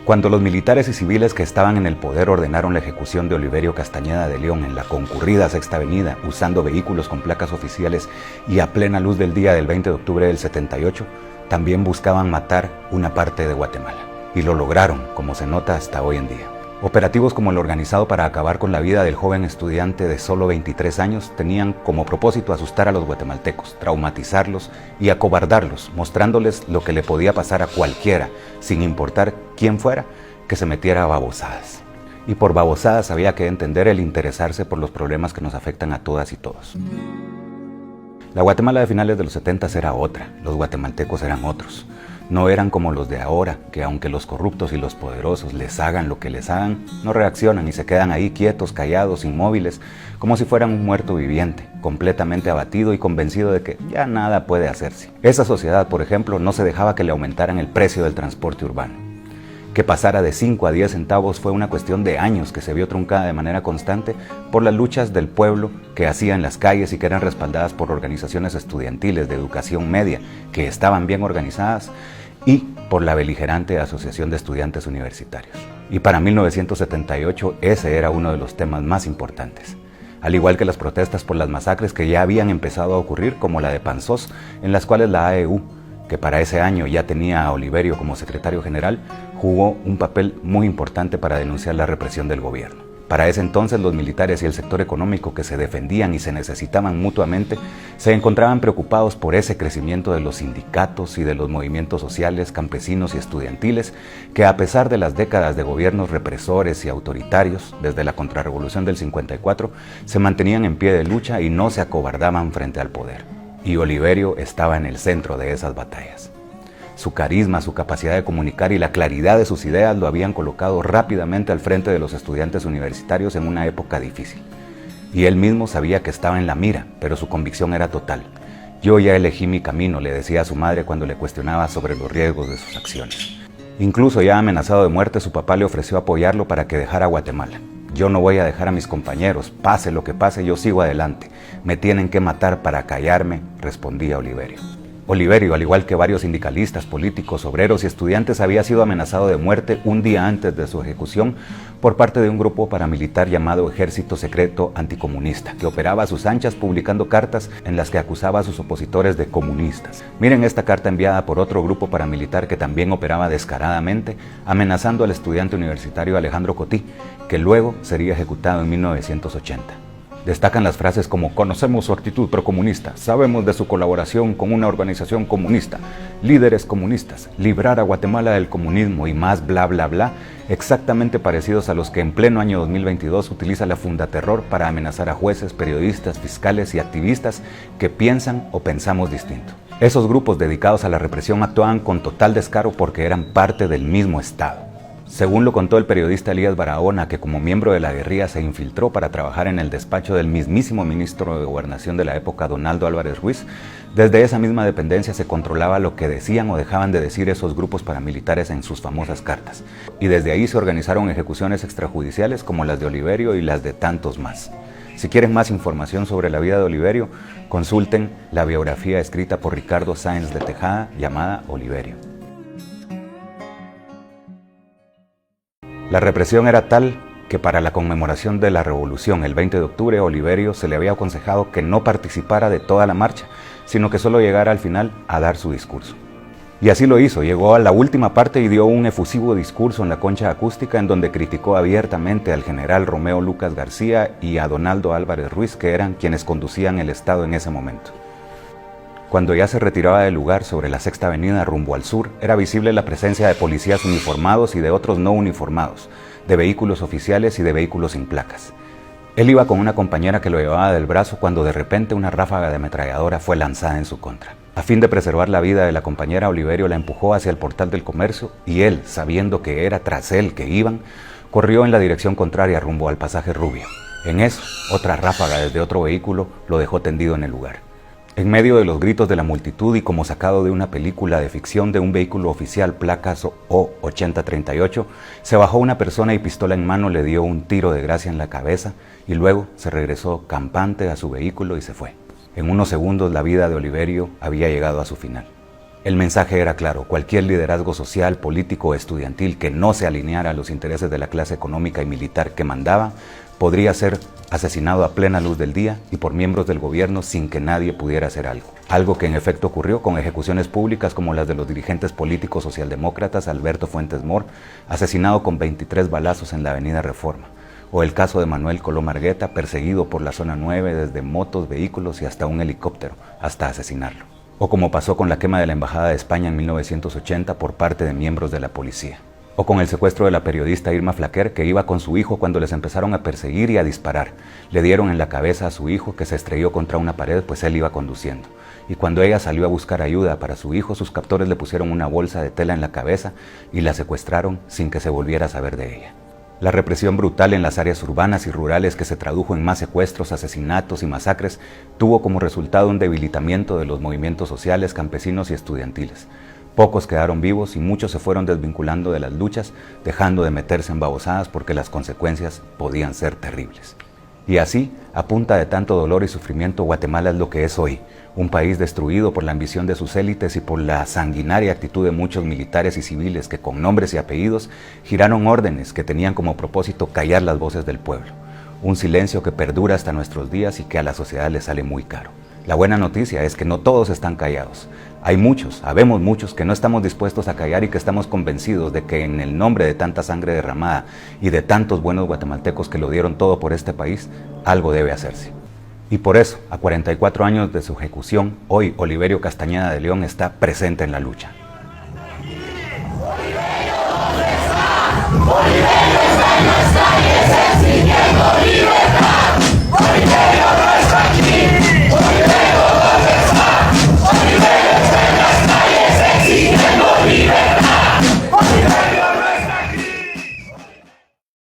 Cuando los militares y civiles que estaban en el poder ordenaron la ejecución de Oliverio Castañeda de León en la concurrida Sexta Avenida, usando vehículos con placas oficiales y a plena luz del día del 20 de octubre del 78, también buscaban matar una parte de Guatemala. Y lo lograron, como se nota hasta hoy en día. Operativos como el organizado para acabar con la vida del joven estudiante de solo 23 años tenían como propósito asustar a los guatemaltecos, traumatizarlos y acobardarlos, mostrándoles lo que le podía pasar a cualquiera, sin importar quién fuera, que se metiera a babosadas. Y por babosadas había que entender el interesarse por los problemas que nos afectan a todas y todos. La Guatemala de finales de los 70 era otra, los guatemaltecos eran otros. No eran como los de ahora, que aunque los corruptos y los poderosos les hagan lo que les hagan, no reaccionan y se quedan ahí quietos, callados, inmóviles, como si fueran un muerto viviente, completamente abatido y convencido de que ya nada puede hacerse. Esa sociedad, por ejemplo, no se dejaba que le aumentaran el precio del transporte urbano. Que pasara de 5 a 10 centavos fue una cuestión de años que se vio truncada de manera constante por las luchas del pueblo que hacía en las calles y que eran respaldadas por organizaciones estudiantiles de educación media que estaban bien organizadas y por la beligerante Asociación de Estudiantes Universitarios. Y para 1978 ese era uno de los temas más importantes. Al igual que las protestas por las masacres que ya habían empezado a ocurrir, como la de Panzós, en las cuales la AEU, que para ese año ya tenía a Oliverio como secretario general, jugó un papel muy importante para denunciar la represión del gobierno. Para ese entonces los militares y el sector económico que se defendían y se necesitaban mutuamente se encontraban preocupados por ese crecimiento de los sindicatos y de los movimientos sociales, campesinos y estudiantiles que a pesar de las décadas de gobiernos represores y autoritarios, desde la contrarrevolución del 54, se mantenían en pie de lucha y no se acobardaban frente al poder. Y Oliverio estaba en el centro de esas batallas. Su carisma, su capacidad de comunicar y la claridad de sus ideas lo habían colocado rápidamente al frente de los estudiantes universitarios en una época difícil. Y él mismo sabía que estaba en la mira, pero su convicción era total. Yo ya elegí mi camino, le decía a su madre cuando le cuestionaba sobre los riesgos de sus acciones. Incluso ya amenazado de muerte, su papá le ofreció apoyarlo para que dejara Guatemala. Yo no voy a dejar a mis compañeros, pase lo que pase, yo sigo adelante. Me tienen que matar para callarme, respondía Oliverio. Oliverio, al igual que varios sindicalistas, políticos, obreros y estudiantes, había sido amenazado de muerte un día antes de su ejecución por parte de un grupo paramilitar llamado Ejército Secreto Anticomunista, que operaba a sus anchas publicando cartas en las que acusaba a sus opositores de comunistas. Miren esta carta enviada por otro grupo paramilitar que también operaba descaradamente, amenazando al estudiante universitario Alejandro Cotí, que luego sería ejecutado en 1980. Destacan las frases como: conocemos su actitud procomunista, sabemos de su colaboración con una organización comunista, líderes comunistas, librar a Guatemala del comunismo y más bla bla bla, exactamente parecidos a los que en pleno año 2022 utiliza la Fundaterror para amenazar a jueces, periodistas, fiscales y activistas que piensan o pensamos distinto. Esos grupos dedicados a la represión actuaban con total descaro porque eran parte del mismo Estado. Según lo contó el periodista Elías Barahona, que como miembro de la guerrilla se infiltró para trabajar en el despacho del mismísimo ministro de Gobernación de la época, Donaldo Álvarez Ruiz, desde esa misma dependencia se controlaba lo que decían o dejaban de decir esos grupos paramilitares en sus famosas cartas. Y desde ahí se organizaron ejecuciones extrajudiciales como las de Oliverio y las de tantos más. Si quieren más información sobre la vida de Oliverio, consulten la biografía escrita por Ricardo Sáenz de Tejada llamada Oliverio. La represión era tal que para la conmemoración de la revolución el 20 de octubre a Oliverio se le había aconsejado que no participara de toda la marcha, sino que solo llegara al final a dar su discurso. Y así lo hizo, llegó a la última parte y dio un efusivo discurso en la concha acústica en donde criticó abiertamente al general Romeo Lucas García y a Donaldo Álvarez Ruiz, que eran quienes conducían el Estado en ese momento. Cuando ya se retiraba del lugar sobre la Sexta Avenida rumbo al sur, era visible la presencia de policías uniformados y de otros no uniformados, de vehículos oficiales y de vehículos sin placas. Él iba con una compañera que lo llevaba del brazo cuando de repente una ráfaga de ametralladora fue lanzada en su contra. A fin de preservar la vida de la compañera, Oliverio la empujó hacia el portal del comercio y él, sabiendo que era tras él que iban, corrió en la dirección contraria rumbo al pasaje Rubio. En eso, otra ráfaga desde otro vehículo lo dejó tendido en el lugar. En medio de los gritos de la multitud y como sacado de una película de ficción de un vehículo oficial placas O8038, se bajó una persona y pistola en mano le dio un tiro de gracia en la cabeza y luego se regresó campante a su vehículo y se fue. En unos segundos la vida de Oliverio había llegado a su final. El mensaje era claro: cualquier liderazgo social, político o estudiantil que no se alineara a los intereses de la clase económica y militar que mandaba, podría ser asesinado a plena luz del día y por miembros del gobierno sin que nadie pudiera hacer algo. Algo que en efecto ocurrió con ejecuciones públicas como las de los dirigentes políticos socialdemócratas Alberto Fuentes Mohr, asesinado con 23 balazos en la avenida Reforma, o el caso de Manuel Colom Argueta, perseguido por la zona 9 desde motos, vehículos y hasta un helicóptero, hasta asesinarlo. O como pasó con la quema de la Embajada de España en 1980 por parte de miembros de la policía. O con el secuestro de la periodista Irma Flaquer, que iba con su hijo cuando les empezaron a perseguir y a disparar. Le dieron en la cabeza a su hijo, que se estrelló contra una pared, pues él iba conduciendo. Y cuando ella salió a buscar ayuda para su hijo, sus captores le pusieron una bolsa de tela en la cabeza y la secuestraron sin que se volviera a saber de ella. La represión brutal en las áreas urbanas y rurales, que se tradujo en más secuestros, asesinatos y masacres, tuvo como resultado un debilitamiento de los movimientos sociales, campesinos y estudiantiles. Pocos quedaron vivos y muchos se fueron desvinculando de las luchas, dejando de meterse en babosadas porque las consecuencias podían ser terribles. Y así, a punta de tanto dolor y sufrimiento, Guatemala es lo que es hoy, un país destruido por la ambición de sus élites y por la sanguinaria actitud de muchos militares y civiles que, con nombres y apellidos, giraron órdenes que tenían como propósito callar las voces del pueblo. Un silencio que perdura hasta nuestros días y que a la sociedad le sale muy caro. La buena noticia es que no todos están callados. Hay muchos, habemos muchos que no estamos dispuestos a callar y que estamos convencidos de que en el nombre de tanta sangre derramada y de tantos buenos guatemaltecos que lo dieron todo por este país, algo debe hacerse. Y por eso, a 44 años de su ejecución, hoy Oliverio Castañeda de León está presente en la lucha.